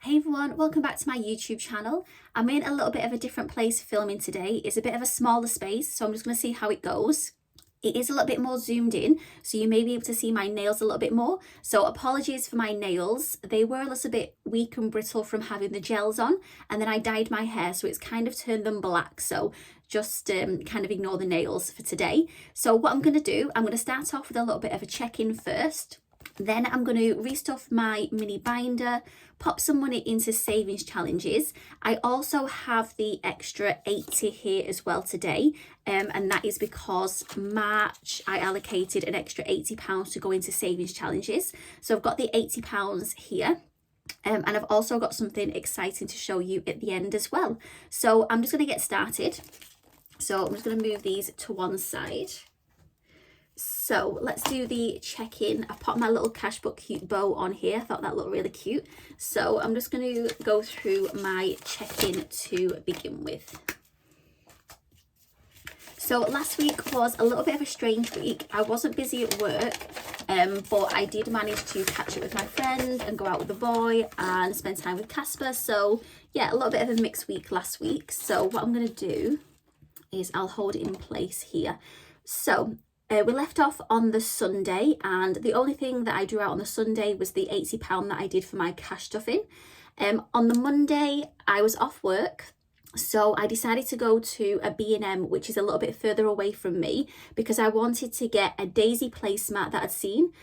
Hey everyone, welcome back to my YouTube channel. I'm in a little bit of a different place filming today. It's a bit of a smaller space, so I'm just going to see how it goes. It is a little bit more zoomed in, so you may be able to see my nails a little bit more. So apologies for my nails. They were a little bit weak and brittle from having the gels on, and then I dyed my hair, so it's kind of turned them black. So just kind of ignore the nails for today. So what I'm going to do, I'm going to start off with a little bit of a check-in first. Then I'm going to restuff my mini binder, pop some money into savings challenges. I also have the extra 80 here as well today, and that is because March I allocated an extra £80 to go into savings challenges. So I've got the £80 here. And I've also got something exciting to show you at the end as well. So I'm just going to get started. So I'm just going to move these to one side. So let's do the check-in. I popped my little cashbook cute bow on here. I thought that looked really cute. So I'm just going to go through my check-in to begin with. So last week was a little bit of a strange week. I wasn't busy at work, but I did manage to catch up with my friend and go out with the boy and spend time with Casper. So yeah, a little bit of a mixed week last week. So what I'm going to do is I'll hold it in place here. So we left off on the Sunday, and the only thing that I drew out on the Sunday was the £80 that I did for my cash stuffing. On the Monday, I was off work, so I decided to go to a B&M, which is a little bit further away from me, because I wanted to get a daisy placemat that I'd seen,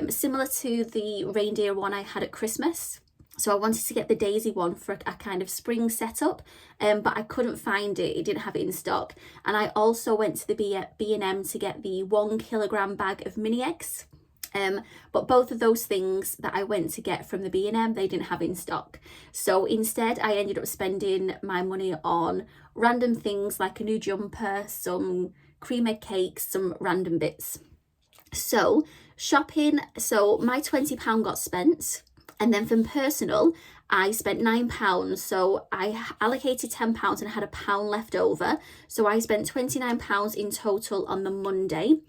similar to the reindeer one I had at Christmas. So I wanted to get the daisy one for a kind of spring setup, but I couldn't find it. It didn't have it in stock. And I also went to the B&M to get the 1 kilogram bag of mini eggs. But both of those things that I went to get from the B&M, they didn't have in stock. So instead, I ended up spending my money on random things like a new jumper, some cream egg cakes, some random bits. So shopping, so my £20 got spent. And then from personal, I spent £9. So I allocated £10 and I had £1 left over. So I spent £29 in total on the Monday.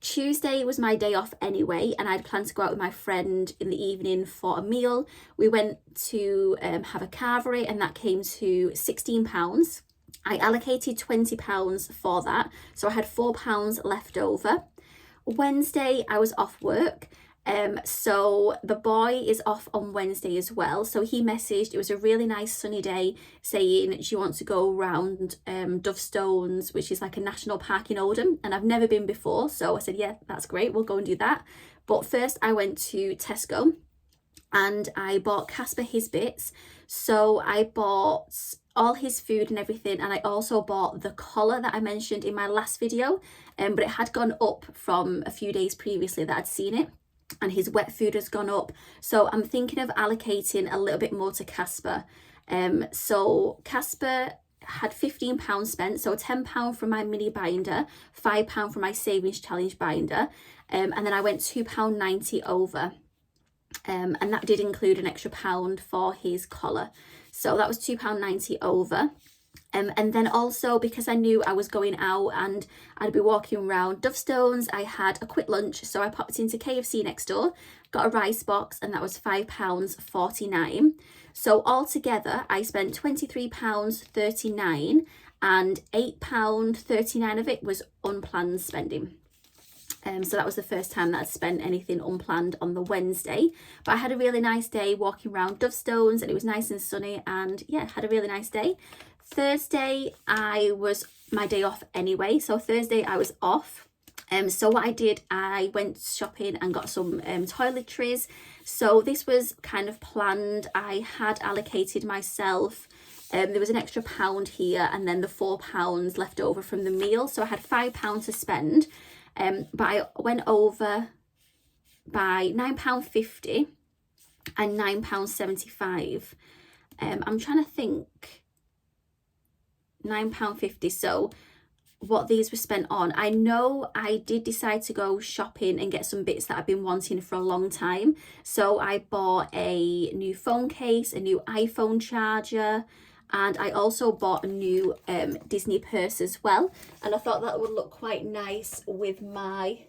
Tuesday was my day off anyway, and I'd planned to go out with my friend in the evening for a meal. We went to have a carvery, and that came to £16. I allocated £20 for that. So I had £4 left over. Wednesday, I was off work. So the boy is off on Wednesday as well. So he messaged, it was a really nice sunny day, saying, do you want to go around Stones, which is like a national park in Oldham? And I've never been before. So I said, yeah, that's great. We'll go and do that. But first I went to Tesco and I bought Casper his bits. So I bought all his food and everything, and I also bought the collar that I mentioned in my last video, but it had gone up from a few days previously that I'd seen it. And his wet food has gone up. So I'm thinking of allocating a little bit more to Casper. So Casper had £15 spent, so £10 from my mini binder, £5 from my savings challenge binder, and then I went £2.90 over. And that did include an extra £1 for his collar. So that was £2.90 over. And then also, because I knew I was going out and I'd be walking around Stones, I had a quick lunch. So I popped into KFC next door, got a rice box, and that was £5.49. So altogether, I spent £23.39, and £8.39 of it was unplanned spending. So that was the first time that I'd spent anything unplanned on the Wednesday. But I had a really nice day walking around Stones, and it was nice and sunny, and yeah, had a really nice day. Thursday, was my day off anyway. So Thursday I was off. So what I did, I went shopping and got some toiletries. So this was kind of planned. I had allocated myself, there was an extra £1 here, and then the £4 left over from the meal. So I had £5 to spend. But I went over by £9.50 and £9.75. I'm trying to think. £9.50. So what these were spent on, I know I did decide to go shopping and get some bits that I've been wanting for a long time. So I bought a new phone case, a new iPhone charger, and I also bought a new Disney purse as well. And I thought that would look quite nice with my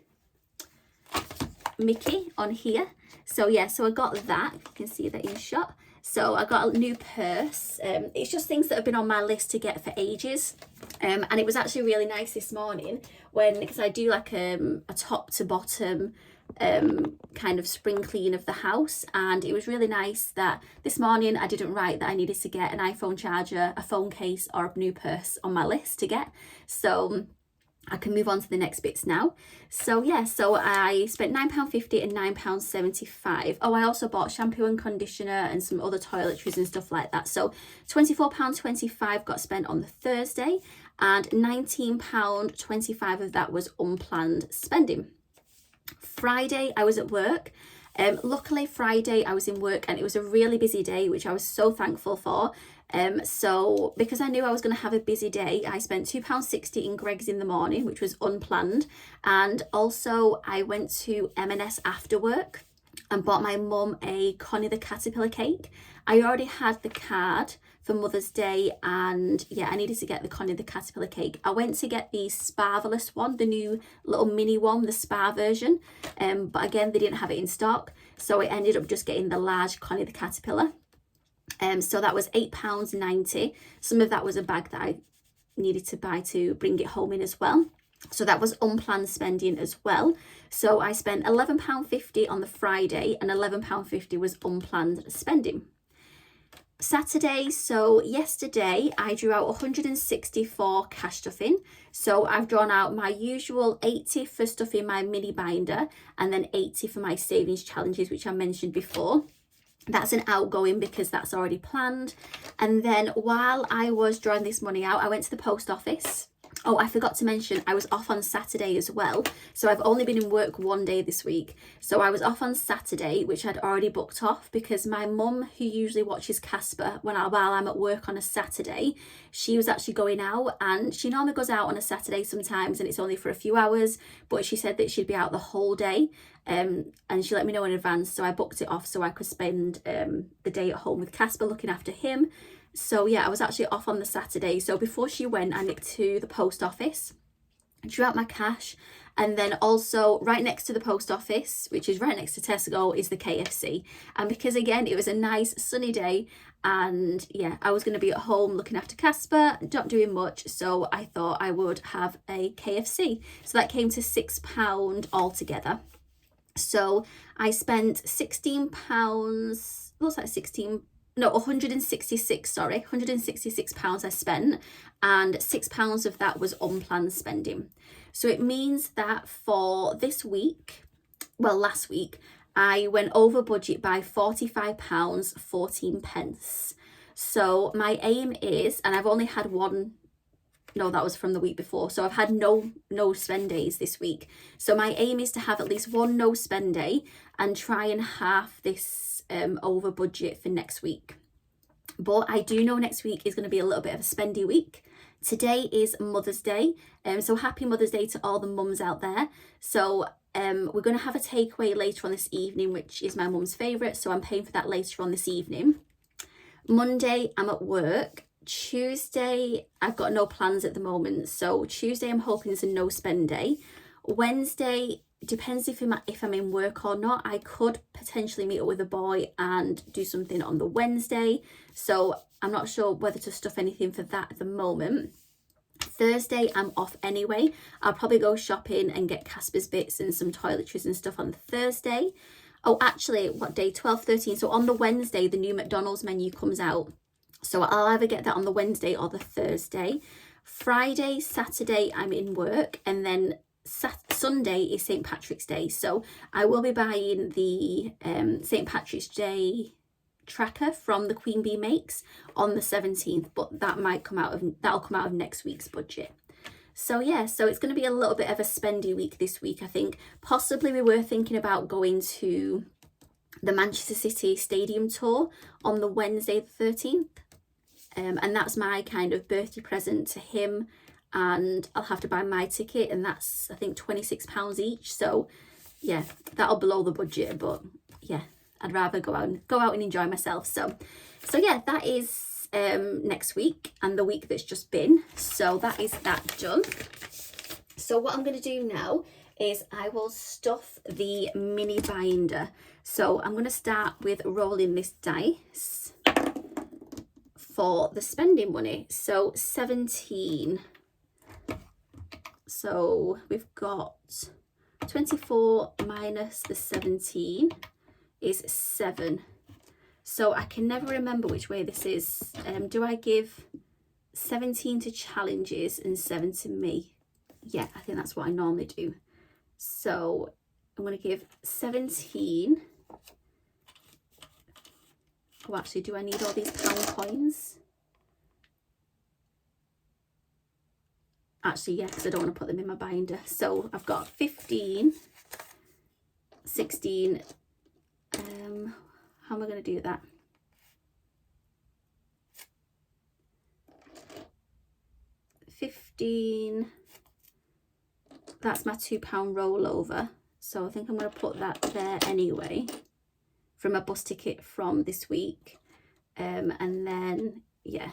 Mickey on here. So yeah, so I got that. You can see that in shot. So I got a new purse. It's just things that have been on my list to get for ages. And it was actually really nice this morning because I do like a top to bottom kind of spring clean of the house, and it was really nice that this morning I didn't write that I needed to get an iPhone charger, a phone case or a new purse on my list to get, so I can move on to the next bits now. So yeah, so I spent £9.50 and £9.75. Oh, I also bought shampoo and conditioner and some other toiletries and stuff like that. So £24.25 got spent on the Thursday, and £19.25 of that was unplanned spending. Friday I was at work. Luckily Friday I was in work and it was a really busy day, which I was so thankful for. So because I knew I was going to have a busy day, I spent £2.60 in Greggs in the morning, which was unplanned, and also I went to M&S after work and bought my mum a Connie the Caterpillar cake. I already had the card for Mother's Day, and yeah, I needed to get the Connie the Caterpillar cake. I went to get the Sparvelous one, the new little mini one, the Spar version, but again they didn't have it in stock, so I ended up just getting the large Connie the Caterpillar. So that was £8.90. Some of that was a bag that I needed to buy to bring it home in as well. So that was unplanned spending as well. So I spent £11.50 on the Friday, and £11.50 was unplanned spending. Saturday, so yesterday I drew out 164 cash stuffing. So I've drawn out my usual 80 for stuffing my mini binder, and then 80 for my savings challenges, which I mentioned before. That's an outgoing because that's already planned. And then while I was drawing this money out, I went to the post office. Oh, I forgot to mention I was off on Saturday as well. So I've only been in work one day this week. So I was off on Saturday, which I'd already booked off because my mum, who usually watches Casper while I'm at work on a Saturday, she was actually going out, and she normally goes out on a Saturday sometimes and it's only for a few hours, but she said that she'd be out the whole day. And she let me know in advance, so I booked it off so I could spend the day at home with Casper looking after him. So yeah, I was actually off on the Saturday. So before she went, I nipped to the post office, drew out my cash, and then also right next to the post office, which is right next to Tesco, is the KFC. And because again it was a nice sunny day, and yeah, I was going to be at home looking after Casper, not doing much, so I thought I would have a KFC. So that came to £6 altogether. So I spent £166, £166 I spent, and £6 of that was unplanned spending. So it means that for this week, well, last week, I went over budget by £45.14. So my aim is, and I've only had one, no, that was from the week before, so I've had no spend days this week. So my aim is to have at least one no spend day and try and half this over budget for next week. But I do know next week is going to be a little bit of a spendy week. Today is Mother's Day, so happy Mother's Day to all the mums out there. So we're going to have a takeaway later on this evening, which is my mum's favourite, so I'm paying for that later on this evening. Monday I'm at work. Tuesday I've got no plans at the moment, so Tuesday I'm hoping it's a no spend day. Wednesday depends if I'm in work or not. I could potentially meet up with a boy and do something on the Wednesday, so I'm not sure whether to stuff anything for that at the moment. Thursday I'm off anyway. I'll probably go shopping and get Casper's bits and some toiletries and stuff on the Thursday. Oh, actually, what day? 12, 13. So on the Wednesday the new McDonald's menu comes out, so I'll either get that on the Wednesday or the Thursday. Friday, Saturday I'm in work, and then Sunday is St. Patrick's Day, so I will be buying the St. Patrick's Day tracker from the Queen Bee Makes on the 17th, but that'll come out of next week's budget. So yeah, so it's going to be a little bit of a spendy week this week, I think. Possibly we were thinking about going to the Manchester City Stadium tour on the Wednesday the 13th, and that's my kind of birthday present to him, and I'll have to buy my ticket, and that's I think £26 each. So yeah, that'll blow the budget, but yeah, I'd rather go out and enjoy myself. So yeah, that is next week and the week that's just been. So that is that done. So what I'm going to do now is I will stuff the mini binder. So I'm going to start with rolling this dice. for the spending money. So 17. So we've got 24 minus the 17 is 7. So I can never remember which way this is. Do I give 17 to challenges and 7 to me? Yeah, I think that's what I normally do. So I'm going to give 17. Oh, actually, do I need all these pound coins? Actually, yeah, because I don't want to put them in my binder. So I've got 15, 16. How am I going to do that? 15. That's my £2 rollover. So I think I'm going to put that there anyway from a bus ticket from this week. And then, yeah,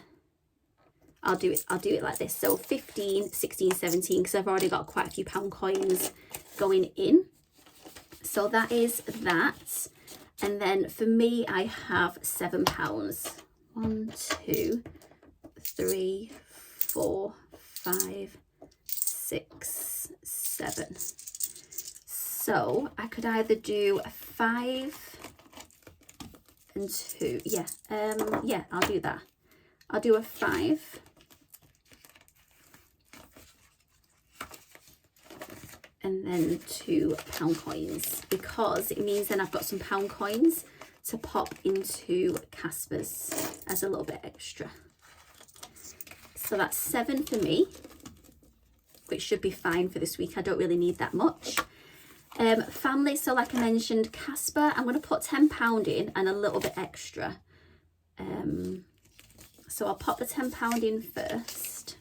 I'll do it like this. So 15, 16, 17, because I've already got quite a few pound coins going in. So that is that. And then for me, I have £7. 1, 2, 3, 4, 5, 6, 7. So I could either do a 5 and 2. Yeah, yeah, I'll do that. I'll do a 5. And then £2 coins, because it means then I've got some pound coins to pop into Casper's as a little bit extra. So that's 7 for me, which should be fine for this week. I don't really need that much. Family, so like I mentioned, Casper, I'm going to put £10 in and a little bit extra. So I'll pop the £10 in first.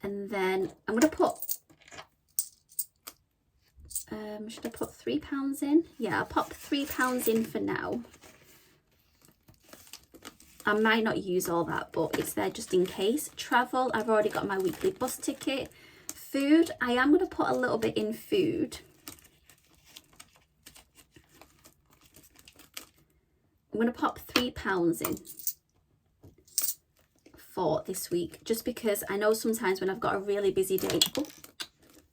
And then I'm going to put, should I put £3 in? Yeah, I'll pop £3 in for now. I might not use all that, but it's there just in case. Travel, I've already got my weekly bus ticket. Food, I am going to put a little bit in food. I'm going to pop £3 in for this week, just because I know sometimes when I've got a really busy day, oh,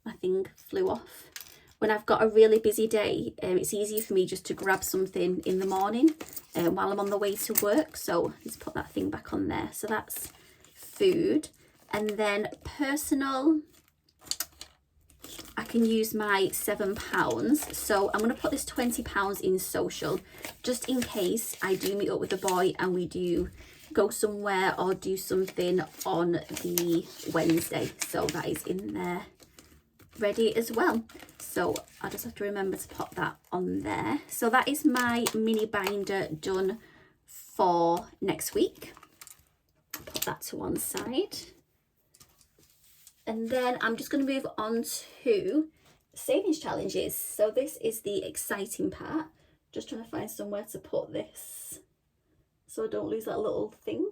my thing flew off. When I've got a really busy day, it's easier for me just to grab something in the morning while I'm on the way to work. So let's put that thing back on there. So that's food. And then personal, I can use my £7. So I'm going to put this £20 in social, just in case I do meet up with the boy and we do go somewhere or do something on the Wednesday. So that is in there ready as well. So I just have to remember to pop that on there. So that is my mini binder done for next week. Put that to one side. And then I'm just going to move on to savings challenges. So this is the exciting part. Just trying to find somewhere to put this so I don't lose that little thing.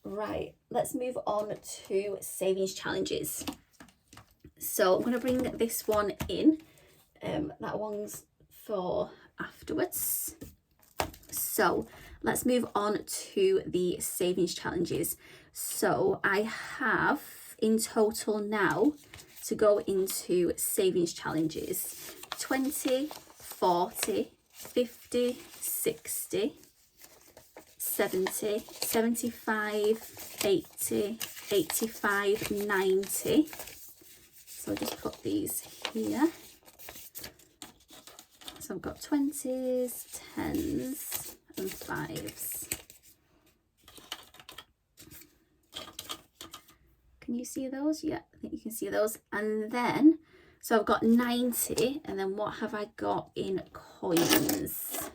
Right, let's move on to savings challenges. So I'm going to bring this one in. That one's for afterwards. So let's move on to the savings challenges. So I have in total now to go into savings challenges 20, 40, 50, 60, 70, 75, 80, 85, 90. So I'll just put these here. So I've got 20s, 10s and 5s. Can you see those? Yeah, I think you can see those. And then, so I've got 90, and then what have I got in coins?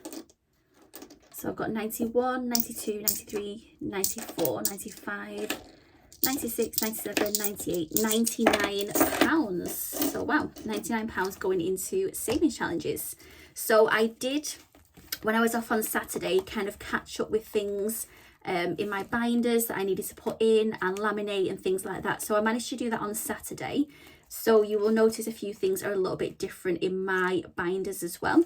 So I've got 91, 92, 93, 94, 95, 96, 97, 98, 99 pounds. So wow, 99 pounds going into savings challenges. So I did, when I was off on Saturday, kind of catch up with things in my binders that I needed to put in and laminate and things like that. So I managed to do that on Saturday. So you will notice a few things are a little bit different in my binders as well.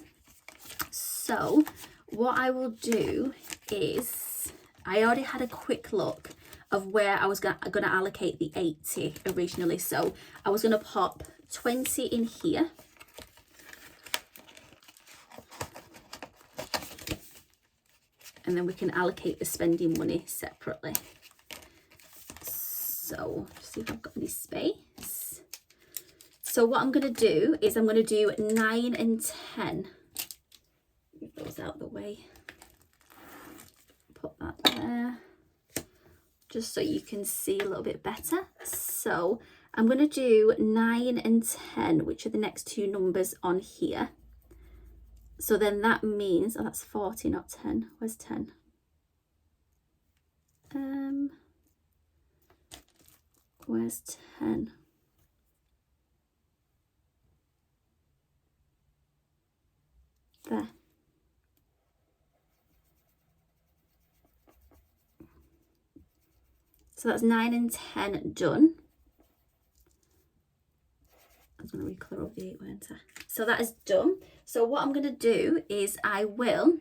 So what I will do is, I already had a quick look of where I was going to allocate the 80 originally. So I was going to pop 20 in here. And then we can allocate the spending money separately. So just see if I've got any space. So what I'm going to do is I'm going to do 9 and 10. Move those out of the way. Put that there. Just so you can see a little bit better. So I'm going to do 9 and 10, which are the next two numbers on here. So then that means, oh, that's 40, not 10. Where's 10? Where's 10? There. So that's 9 and 10 done. I was going to re-colour over the 8, weren't I? So that is done. So what I'm going to do is I will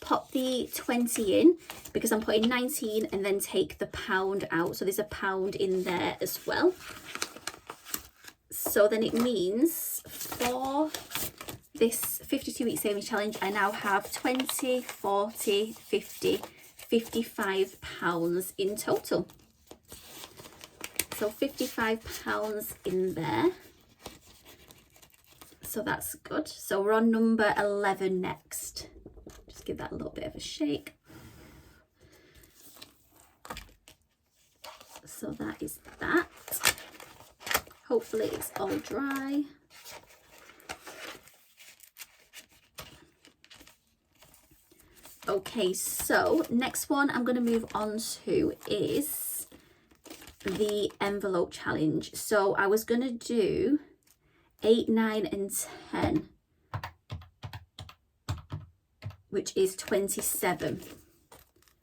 pop the 20 in, because I'm putting 19 and then take the pound out. So there's a pound in there as well. So then it means for this 52-week savings challenge, I now have 20, 40, 50, 55 pounds in total. So 55 pounds in there. So that's good. So we're on number 11 next. Just give that a little bit of a shake. So that is that. Hopefully it's all dry. Okay, so next one I'm going to move on to is the envelope challenge. So I was going to do 8, 9 and 10, which is 27.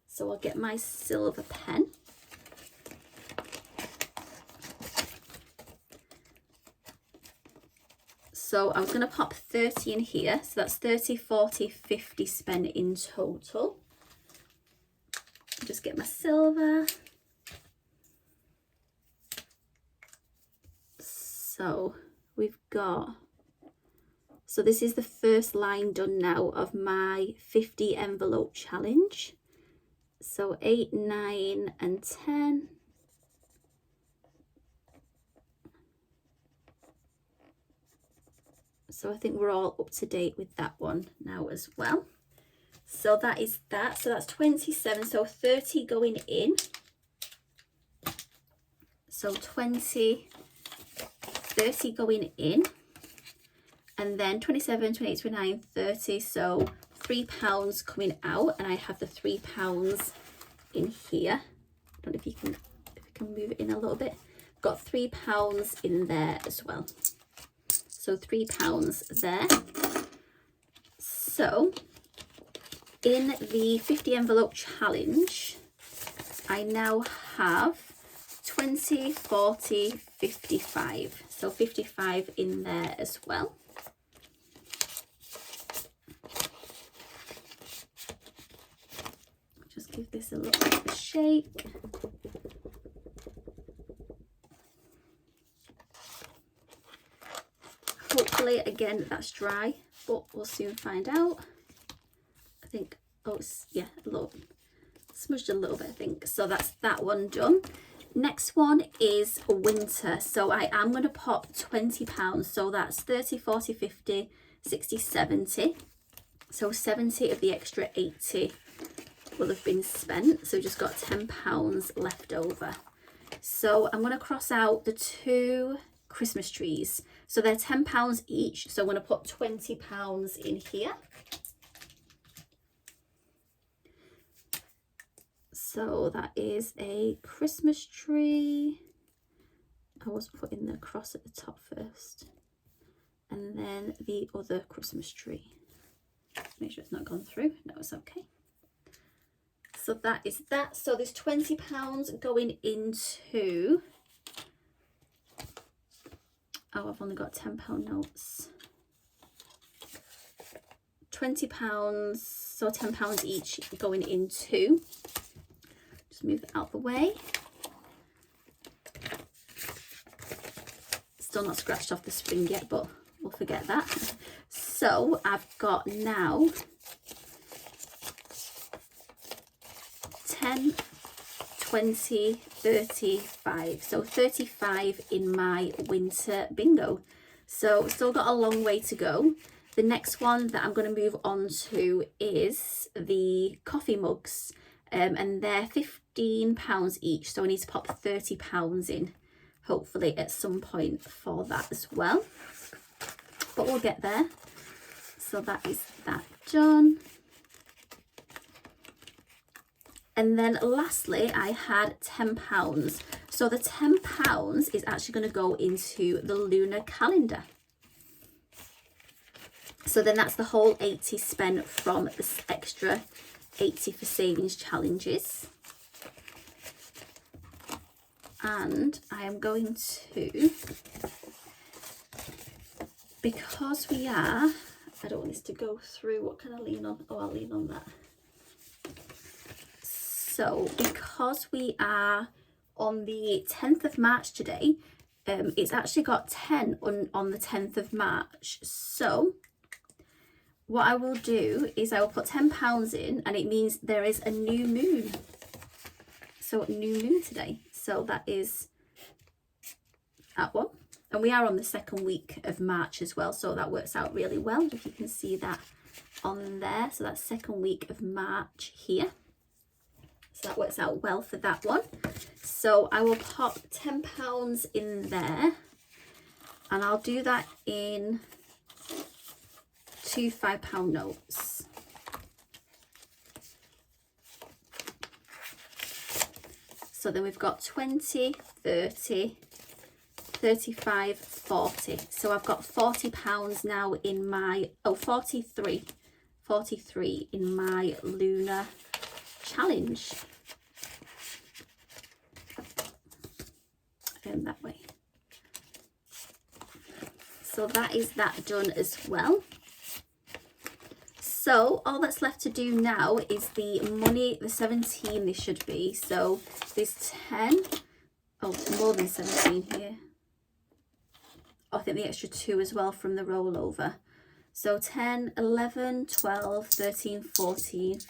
So I'll get my silver pen. So I was going to pop 30 in here. So that's 30, 40, 50 spent in total. Just get my silver. So we've got, so this is the first line done now of my 50 envelope challenge. So 8, 9 and 10. So I think we're all up to date with that one now as well. So that is that. So that's 27. So 30 going in. So 20, 30 going in. And then 27, 28, 29, 30. So £3 coming out. And I have the £3 in here. I don't know if you can move it in a little bit. Got £3 in there as well. So £3 there. So in the 50 envelope challenge, I now have 20, 40, 55. So 55 in there as well. Just give this a little bit of a shake. Hopefully, again, that's dry, but we'll soon find out. I think, oh, it's, yeah, a little, smudged a little bit, I think. So that's that one done. Next one is winter. So I am going to pop £20. So that's 30, 40, 50, 60, 70. So 70 of the extra 80 will have been spent. So just got £10 left over. So I'm going to cross out the 2 Christmas trees. So they're £10 each. So I'm going to put £20 in here. So that is a Christmas tree. I was putting the cross at the top first. And then the other Christmas tree. Make sure it's not gone through. No, it's okay. So that is that. So there's £20 going into Oh, I've only got £10 notes. £20, so £10 each going into. Just move it out the way. Still not scratched off the spring yet, but we'll forget that. So I've got now 10, 20, 35. So 35 in my winter bingo. So still got a long way to go. The next one that I'm going to move on to is the coffee mugs. And they're £15 each. So I need to pop £30 in, hopefully at some point for that as well. But we'll get there. So that is that done. And then lastly, I had £10. So the £10 is actually going to go into the lunar calendar. So then that's the whole 80 spent from this extra 80 for savings challenges. And I am going to, because we are, I don't want this to go through, what can I lean on? Oh, I'll lean on that. So because we are on the 10th of March today, it's actually got 10 on the 10th of March. So what I will do is I will put £10 in, and it means there is a new moon. So new moon today. So that is that one. And we are on the second week of March as well. So that works out really well, if you can see that on there. So that's second week of March here. So that works out well for that one. So I will pop £10 in there, and I'll do that in 2 £5 notes. So then we've got 20, 30, 35, 40. So I've got £40 now in my, 43 in my lunar challenge. That way. So that is that done as well. So all that's left to do now is the money, the 17 this should be. So there's 10, oh, more than 17 here. Oh, I think the extra 2 as well from the rollover. So 10, 11, 12, 13, 14,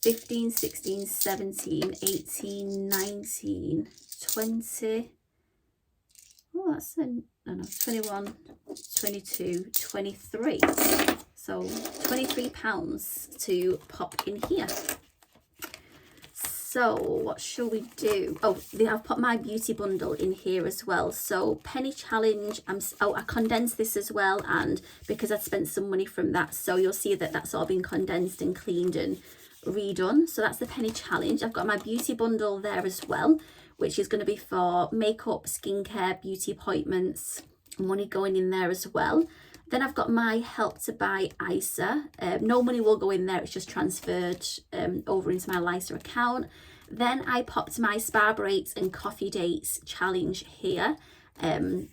15, 16, 17, 18, 19, 20. Oh, that's 21, 22, 23. So £23 to pop in here. So what shall we do? Oh, I've put my beauty bundle in here as well. So penny challenge, I condensed this as well, and because I'd spent some money from that, so you'll see that that's all been condensed and cleaned and redone. So that's the penny challenge. I've got my beauty bundle there as well, which is going to be for makeup, skincare, beauty appointments, money going in there as well. Then I've got my help to buy ISA. No money will go in there, it's just transferred over into my LISA account. Then I popped my spa breaks and coffee dates challenge here,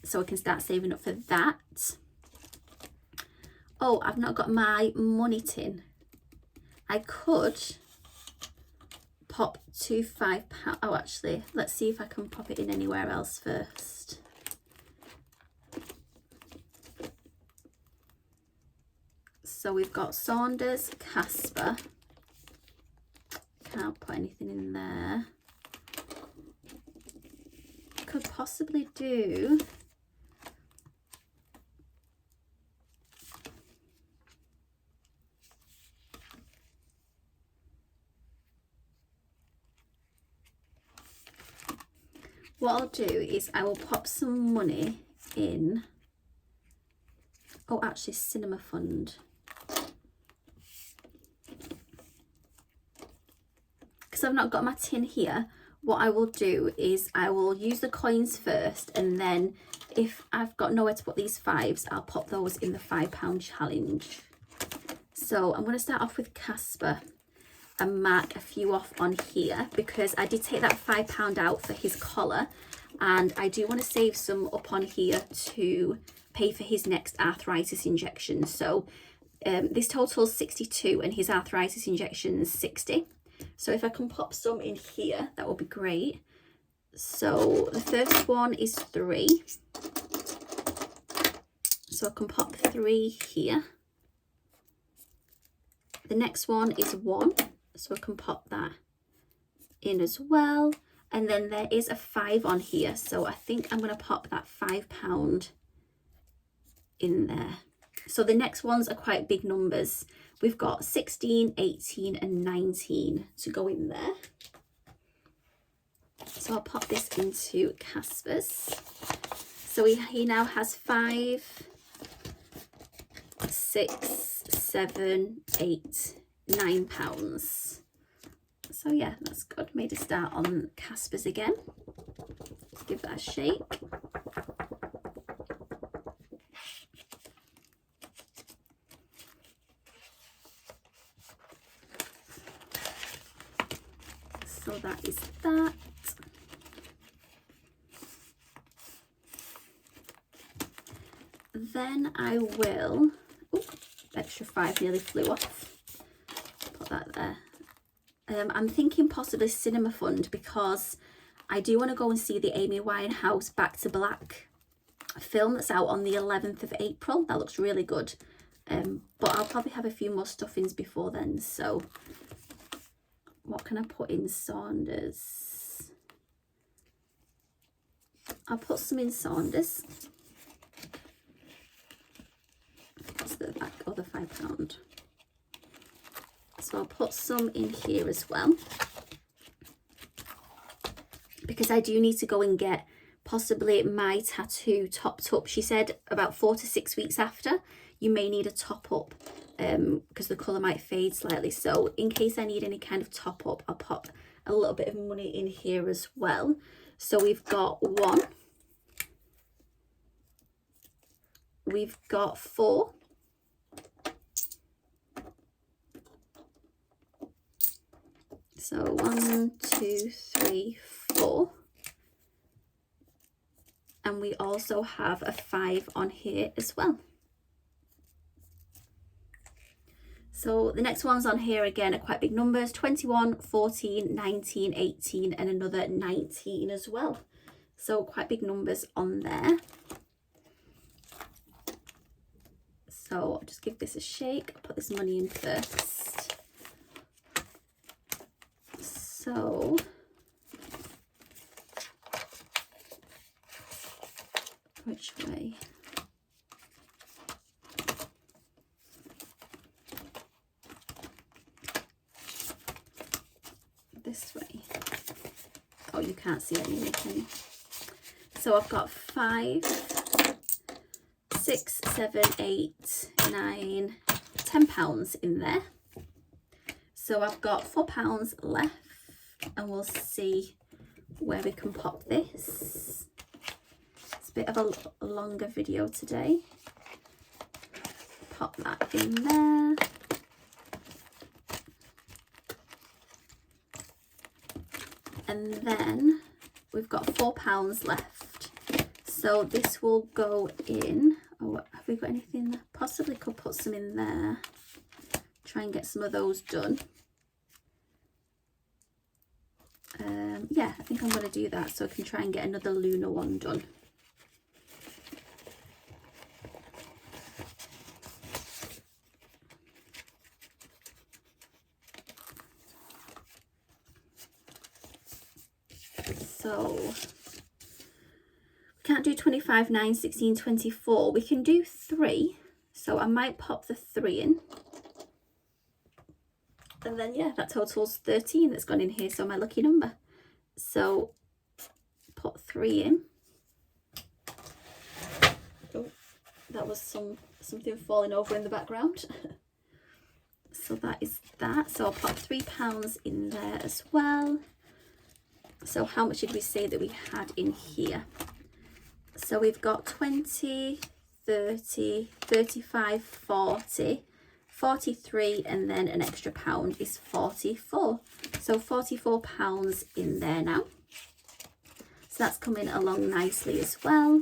so I can start saving up for that. Oh, I've not got my money tin. I could pop 2 £5. Oh, actually, let's see if I can pop it in anywhere else first. So we've got Saunders, Casper. Can't put anything in there. Could possibly do what I'll do is I will pop some money in. Oh, actually, Cinema Fund. Because I've not got my tin here, what I will do is I will use the coins first, and then if I've got nowhere to put these 5s, I'll pop those in the £5 challenge. So I'm going to start off with Casper and mark a few off on here, because I did take that £5 out for his collar. and I do want to save some up on here to pay for his next arthritis injection. So this totals 62 and his arthritis injection is 60. So if I can pop some in here, that would be great. So the first one is 3. So I can pop 3 here. The next one is 1. So I can pop that in as well. And then there is a 5 on here. So I think I'm going to pop that £5 in there. So the next ones are quite big numbers. We've got 16, 18 and 19 to go in there. So I'll pop this into Casper's. So he now has 5, 6, 7, 8, £9. So yeah, that's good. Made a start on Casper's again. Let's give that a shake. So that is that. Then I will, extra 5 nearly flew off. Put that there. I'm thinking possibly Cinema Fund, because I do want to go and see the Amy Winehouse Back to Black film that's out on the 11th of April. That looks really good. But I'll probably have a few more stuffings before then. So what can I put in Saunders? I'll put some in Saunders. That's the back of the £5. So I'll put some in here as well, because I do need to go and get possibly my tattoo topped up. She said about 4 to 6 weeks after you may need a top up, because the colour might fade slightly. So in case I need any kind of top up, I'll pop a little bit of money in here as well. So we've got 1, we've got 4, so 1, 2, 3, 4, and we also have a 5 on here as well. So the next ones on here again are quite big numbers: 21, 14, 19, 18 and another 19 as well. So quite big numbers on there. So I'll just give this a shake. I'll put this money in first. So which way? This way. Oh, you can't see it anyway, can you? So I've got 5, 6, 7, 8, 9, £10 in there. So I've got £4 left, and we'll see where we can pop this. It's a bit of a longer video today. Pop that in there. And then we've got £4 left. So this will go in. Oh, have we got anything? Possibly could put some in there. Try and get some of those done. Yeah, I think I'm going to do that so I can try and get another lunar one done. So we can't do 25, 9, 16, 24. We can do 3. So I might pop the 3 in. And then, yeah, that totals 13 that's gone in here. So my lucky number. So put 3 in. Oh, that was something falling over in the background. So that is that. So I'll pop £3 in there as well. So how much did we say that we had in here? So we've got 20, 30, 35, 40, 43, and then an extra pound is 44. So £44 in there now. So that's coming along nicely as well.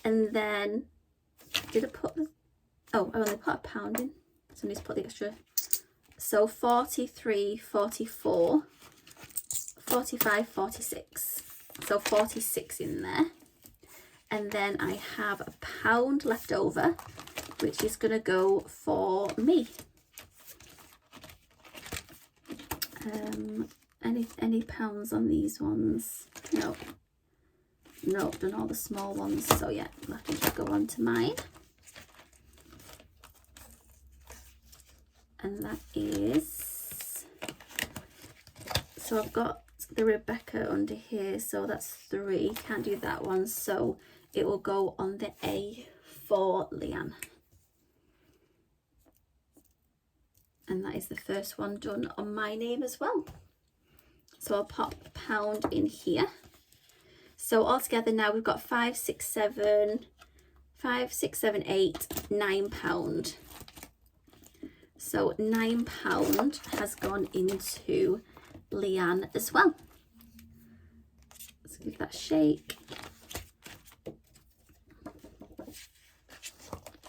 And then, did I put the, oh, I only put £1 in, so I need to put the extra. So 43, 44, 45, 46. So 46 in there. And then I have £1 left over, which is going to go for me. Any pounds on these ones? No. Nope, done all the small ones. So yeah, I'll have to just go on to mine. And that is, so I've got the Rebecca under here, so that's 3. Can't do that one, so it will go on the A for Leanne. And that is the first one done on my name as well. So I'll pop £1 in here. So altogether now we've got 5, 6, 7, 8, £9. So £9 has gone into Leanne as well. Let's give that a shake.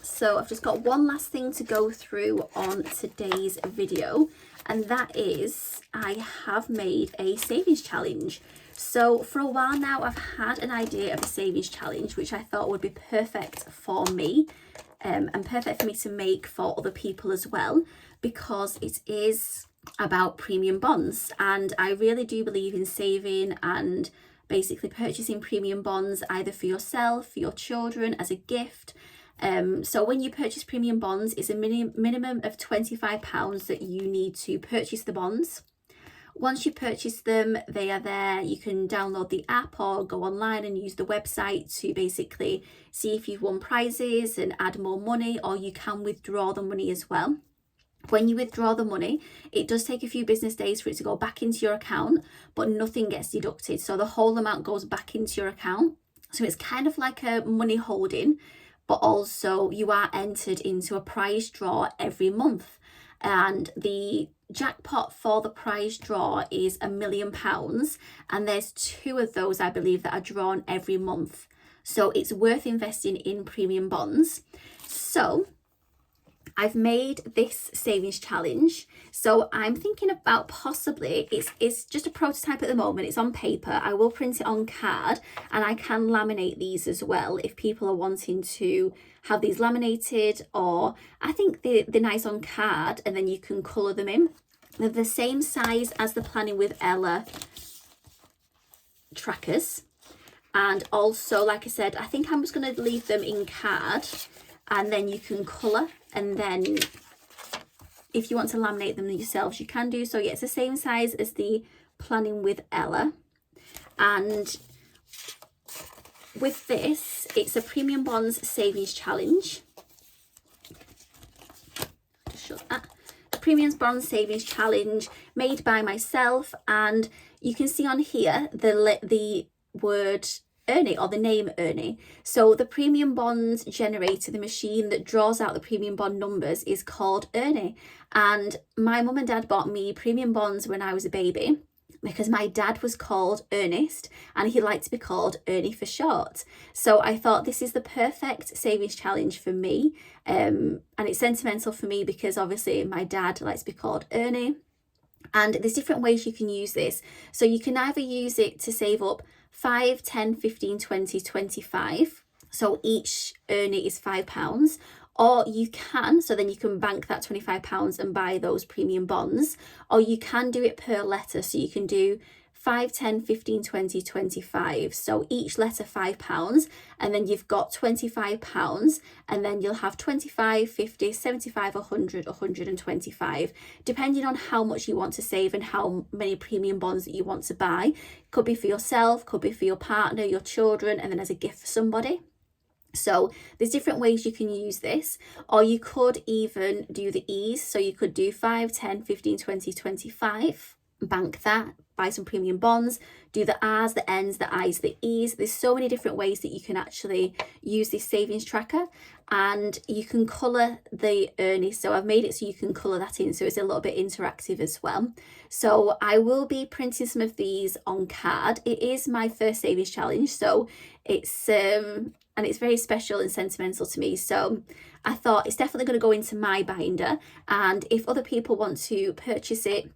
So I've just got one last thing to go through on today's video, and that is I have made a savings challenge. So for a while now I've had an idea of a savings challenge which I thought would be perfect for me, and perfect for me to make for other people as well, because it is about premium bonds, and I really do believe in saving and basically purchasing premium bonds either for yourself, for your children, as a gift. So when you purchase premium bonds, it's a minimum of £25 that you need to purchase the bonds. Once you purchase them, they are there. You can download the app or go online and use the website to basically see if you've won prizes and add more money, or you can withdraw the money as well. When you withdraw the money, it does take a few business days for it to go back into your account, but nothing gets deducted. So the whole amount goes back into your account. So it's kind of like a money holding, but also you are entered into a prize draw every month. And the jackpot for the prize draw is £1 million, and there's 2 of those, I believe, that are drawn every month. So it's worth investing in premium bonds. So I've made this savings challenge. So I'm thinking about possibly, it's just a prototype at the moment, it's on paper. I will print it on card, and I can laminate these as well if people are wanting to have these laminated, or I think they're nice on card and then you can colour them in. They're the same size as the Planning with Ella trackers. And also, like I said, I think I'm just going to leave them in card, and then you can colour, and then if you want to laminate them yourselves, you can do so. Yeah, it's the same size as the Planning with Ella. And with this, it's a Premium Bonds Savings Challenge. Just shut that. Premium Bonds Savings Challenge made by myself, and you can see on here the word Ernie, or the name Ernie. So the premium bonds generator, the machine that draws out the premium bond numbers, is called Ernie. And my mum and dad bought me premium bonds when I was a baby, because my dad was called Ernest and he liked to be called Ernie for short. So I thought this is the perfect savings challenge for me. And it's sentimental for me because obviously my dad likes to be called Ernie. And there's different ways you can use this. So you can either use it to save up 5, 10, 15, 20, 25. So each Ernie is £5. Or you can, so then you can bank that £25 and buy those premium bonds. Or you can do it per letter. So you can do 5, 10, 15, 20, 25. So each letter £5, and then you've got £25, and then you'll have 25, 50, 75, 100, 125, depending on how much you want to save and how many premium bonds that you want to buy. Could be for yourself, could be for your partner, your children, and then as a gift for somebody. So there's different ways you can use this, or you could even do the ease. So you could do 5, 10, 15, 20, 25. bank that, buy some premium bonds, do the R's, the N's, the I's, the E's. There's so many different ways that you can actually use this savings tracker, and you can colour the Ernie. So I've made it so you can colour that in, so it's a little bit interactive as well. So I will be printing some of these on card. It is my first savings challenge, so it's and it's very special and sentimental to me. So I thought it's definitely going to go into my binder, and if other people want to purchase it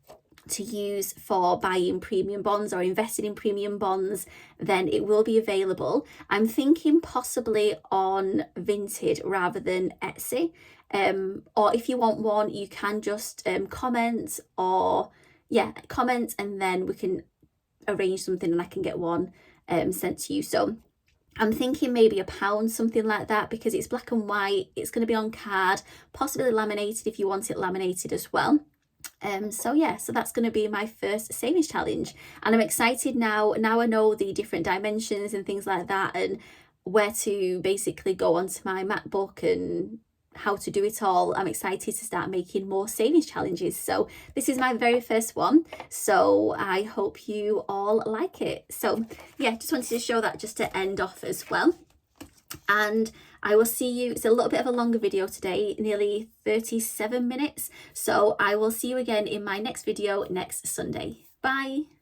to use for buying premium bonds or investing in premium bonds, then it will be available. I'm thinking possibly on Vinted rather than Etsy, or if you want one, you can just comment, or comment, and then we can arrange something and I can get one sent to you. So I'm thinking maybe £1, something like that, because it's black and white, it's going to be on card, possibly laminated if you want it laminated as well. So that's going to be my first savings challenge, and I'm excited now I know the different dimensions and things like that, and where to basically go onto my MacBook and how to do it all. I'm excited to start making more savings challenges. So this is my very first one, so I hope you all like it. So just wanted to show that just to end off as well. And I will see you, it's a little bit of a longer video today, nearly 37 minutes. So I will see you again in my next video next Sunday. Bye.